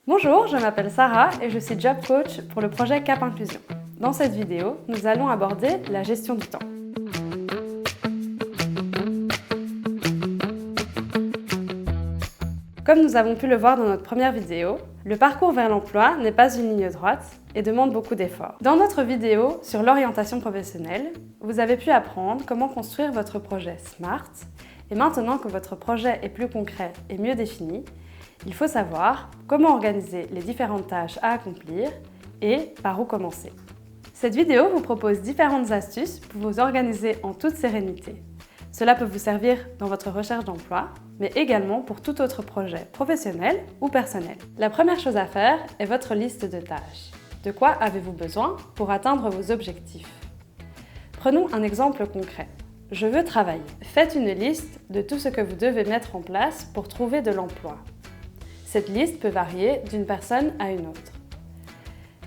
Bonjour, je m'appelle Sarah et je suis Job Coach pour le projet Cap Inclusion. Dans cette vidéo, nous allons aborder la gestion du temps. Comme nous avons pu le voir dans notre première vidéo, le parcours vers l'emploi n'est pas une ligne droite et demande beaucoup d'efforts. Dans notre vidéo sur l'orientation professionnelle, vous avez pu apprendre comment construire votre projet SMART et maintenant que votre projet est plus concret et mieux défini, il faut savoir comment organiser les différentes tâches à accomplir et par où commencer. Cette vidéo vous propose différentes astuces pour vous organiser en toute sérénité. Cela peut vous servir dans votre recherche d'emploi, mais également pour tout autre projet professionnel ou personnel. La première chose à faire est votre liste de tâches. De quoi avez-vous besoin pour atteindre vos objectifs? Prenons un exemple concret. Je veux travailler. Faites une liste de tout ce que vous devez mettre en place pour trouver de l'emploi. Cette liste peut varier d'une personne à une autre.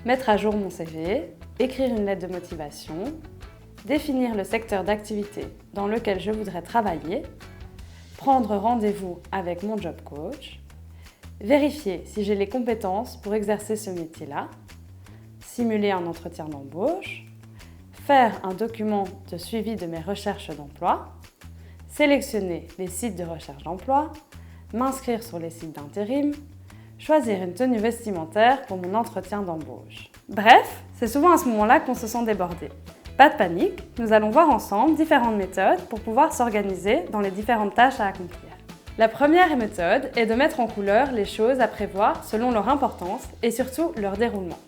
Mettre à jour mon CV, écrire une lettre de motivation, définir le secteur d'activité dans lequel je voudrais travailler, prendre rendez-vous avec mon job coach, vérifier si j'ai les compétences pour exercer ce métier-là, simuler un entretien d'embauche, faire un document de suivi de mes recherches d'emploi, sélectionner les sites de recherche d'emploi, m'inscrire sur les sites d'intérim, choisir une tenue vestimentaire pour mon entretien d'embauche. Bref, c'est souvent à ce moment-là qu'on se sent débordé. Pas de panique, nous allons voir ensemble différentes méthodes pour pouvoir s'organiser dans les différentes tâches à accomplir. La première méthode est de mettre en couleur les choses à prévoir selon leur importance et surtout leur déroulement.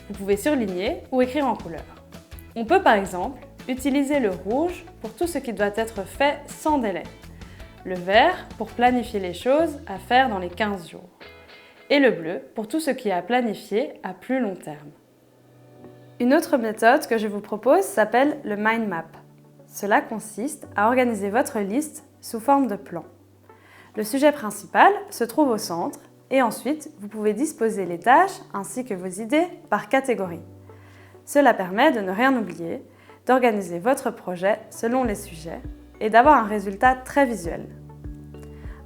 Vous pouvez surligner ou écrire en couleur. On peut par exemple utiliser le rouge pour tout ce qui doit être fait sans délai, le vert pour planifier les choses à faire dans les 15 jours, et le bleu pour tout ce qui est à planifier à plus long terme. Une autre méthode que je vous propose s'appelle le mind map. Cela consiste à organiser votre liste sous forme de plan. Le sujet principal se trouve au centre et ensuite vous pouvez disposer les tâches ainsi que vos idées par catégorie. Cela permet de ne rien oublier, d'organiser votre projet selon les sujets et d'avoir un résultat très visuel.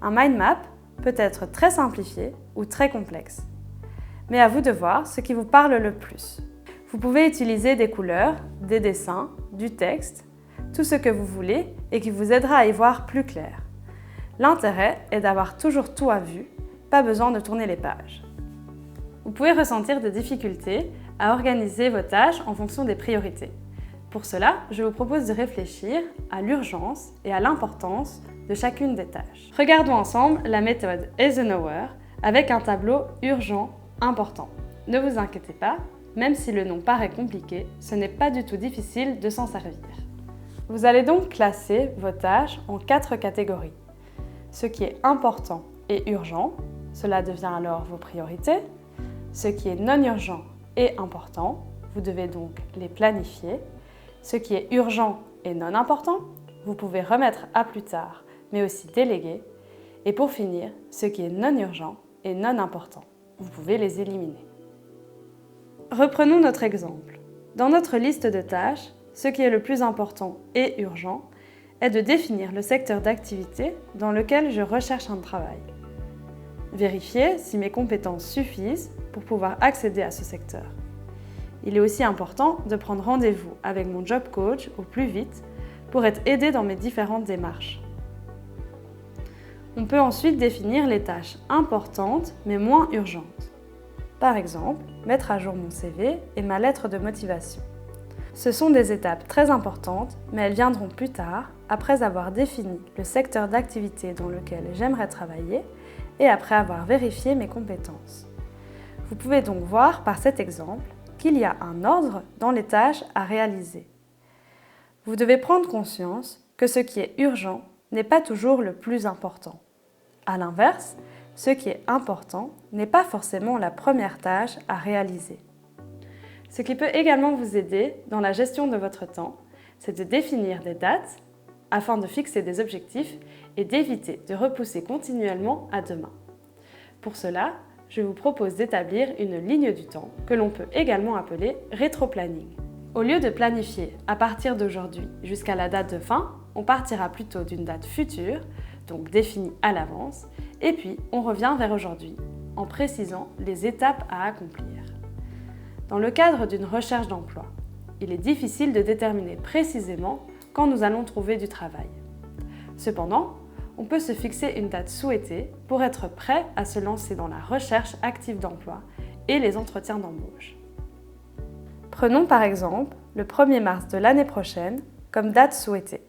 Un mind map peut être très simplifié ou très complexe. Mais à vous de voir ce qui vous parle le plus. Vous pouvez utiliser des couleurs, des dessins, du texte, tout ce que vous voulez et qui vous aidera à y voir plus clair. L'intérêt est d'avoir toujours tout à vue, pas besoin de tourner les pages. Vous pouvez ressentir des difficultés à organiser vos tâches en fonction des priorités. Pour cela, je vous propose de réfléchir à l'urgence et à l'importance de chacune des tâches. Regardons ensemble la méthode Eisenhower avec un tableau urgent, important. Ne vous inquiétez pas, même si le nom paraît compliqué, ce n'est pas du tout difficile de s'en servir. Vous allez donc classer vos tâches en 4 catégories. Ce qui est important et urgent, cela devient alors vos priorités. Ce qui est non urgent et important, vous devez donc les planifier. Ce qui est urgent et non important, vous pouvez remettre à plus tard, mais aussi déléguer. Et pour finir, ce qui est non urgent et non important, vous pouvez les éliminer. Reprenons notre exemple. Dans notre liste de tâches, ce qui est le plus important et urgent est de définir le secteur d'activité dans lequel je recherche un travail. Vérifier si mes compétences suffisent pour pouvoir accéder à ce secteur. Il est aussi important de prendre rendez-vous avec mon job coach au plus vite pour être aidé dans mes différentes démarches. On peut ensuite définir les tâches importantes mais moins urgentes. Par exemple, mettre à jour mon CV et ma lettre de motivation. Ce sont des étapes très importantes, mais elles viendront plus tard, après avoir défini le secteur d'activité dans lequel j'aimerais travailler et après avoir vérifié mes compétences. Vous pouvez donc voir par cet exemple qu'il y a un ordre dans les tâches à réaliser. Vous devez prendre conscience que ce qui est urgent n'est pas toujours le plus important. À l'inverse, ce qui est important n'est pas forcément la première tâche à réaliser. Ce qui peut également vous aider dans la gestion de votre temps, c'est de définir des dates afin de fixer des objectifs et d'éviter de repousser continuellement à demain. Pour cela, je vous propose d'établir une ligne du temps que l'on peut également appeler rétro-planning. Au lieu de planifier à partir d'aujourd'hui jusqu'à la date de fin, on partira plutôt d'une date future, donc définie à l'avance, et puis on revient vers aujourd'hui en précisant les étapes à accomplir. Dans le cadre d'une recherche d'emploi, il est difficile de déterminer précisément quand nous allons trouver du travail. Cependant, on peut se fixer une date souhaitée pour être prêt à se lancer dans la recherche active d'emploi et les entretiens d'embauche. Prenons par exemple le 1er mars de l'année prochaine comme date souhaitée.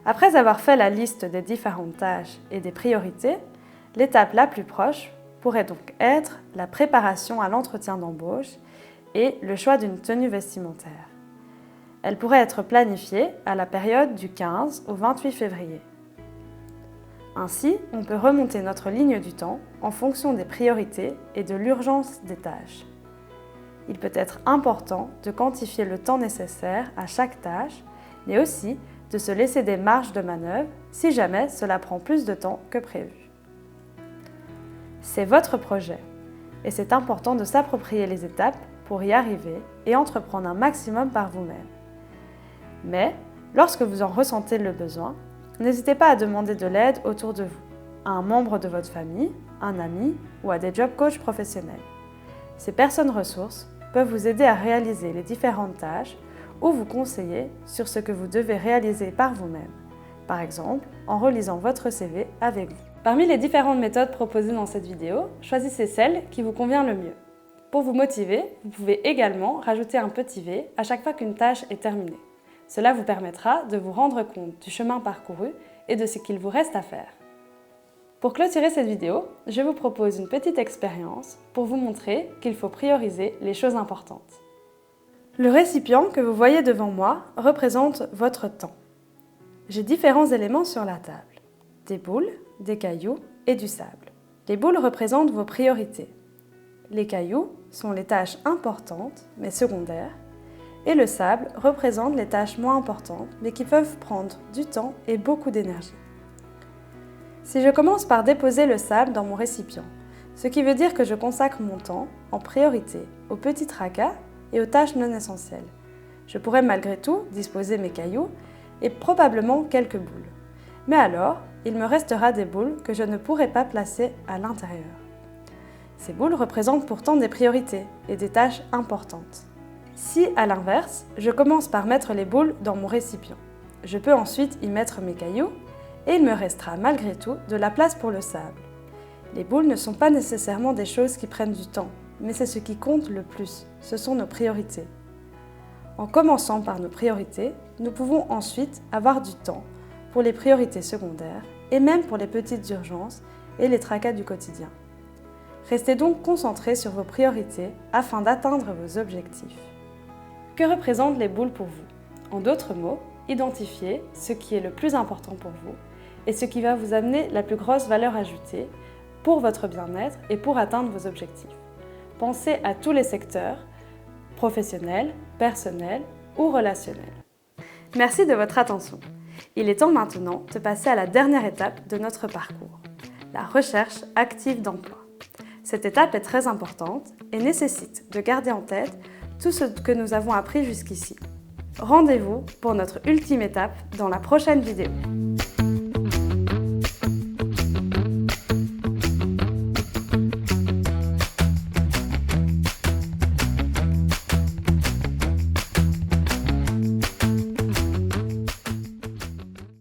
Après avoir fait la liste des différentes tâches et des priorités, l'étape la plus proche pourrait donc être la préparation à l'entretien d'embauche et le choix d'une tenue vestimentaire. Elle pourrait être planifiée à la période du 15 au 28 février. Ainsi, on peut remonter notre ligne du temps en fonction des priorités et de l'urgence des tâches. Il peut être important de quantifier le temps nécessaire à chaque tâche, mais aussi de se laisser des marges de manœuvre si jamais cela prend plus de temps que prévu. C'est votre projet et c'est important de s'approprier les étapes pour y arriver et entreprendre un maximum par vous-même. Mais, lorsque vous en ressentez le besoin, n'hésitez pas à demander de l'aide autour de vous, à un membre de votre famille, un ami ou à des job coachs professionnels. Ces personnes ressources peuvent vous aider à réaliser les différentes tâches ou vous conseiller sur ce que vous devez réaliser par vous-même, par exemple en relisant votre CV avec vous. Parmi les différentes méthodes proposées dans cette vidéo, choisissez celle qui vous convient le mieux. Pour vous motiver, vous pouvez également rajouter un petit V à chaque fois qu'une tâche est terminée. Cela vous permettra de vous rendre compte du chemin parcouru et de ce qu'il vous reste à faire. Pour clôturer cette vidéo, je vous propose une petite expérience pour vous montrer qu'il faut prioriser les choses importantes. Le récipient que vous voyez devant moi représente votre temps. J'ai différents éléments sur la table. Des boules, des cailloux et du sable. Les boules représentent vos priorités. Les cailloux sont les tâches importantes mais secondaires et le sable représente les tâches moins importantes mais qui peuvent prendre du temps et beaucoup d'énergie. Si je commence par déposer le sable dans mon récipient, ce qui veut dire que je consacre mon temps en priorité aux petits tracas et aux tâches non essentielles. Je pourrais malgré tout disposer mes cailloux et probablement quelques boules. Mais alors, il me restera des boules que je ne pourrai pas placer à l'intérieur. Ces boules représentent pourtant des priorités et des tâches importantes. Si, à l'inverse, je commence par mettre les boules dans mon récipient, je peux ensuite y mettre mes cailloux et il me restera malgré tout de la place pour le sable. Les boules ne sont pas nécessairement des choses qui prennent du temps, mais c'est ce qui compte le plus, ce sont nos priorités. En commençant par nos priorités, nous pouvons ensuite avoir du temps pour les priorités secondaires et même pour les petites urgences et les tracas du quotidien. Restez donc concentrés sur vos priorités afin d'atteindre vos objectifs. Que représentent les boules pour vous? En d'autres mots, identifiez ce qui est le plus important pour vous et ce qui va vous amener la plus grosse valeur ajoutée pour votre bien-être et pour atteindre vos objectifs. Pensez à tous les secteurs, professionnels, personnels ou relationnels. Merci de votre attention. Il est temps maintenant de passer à la dernière étape de notre parcours, la recherche active d'emploi. Cette étape est très importante et nécessite de garder en tête tout ce que nous avons appris jusqu'ici. Rendez-vous pour notre ultime étape dans la prochaine vidéo.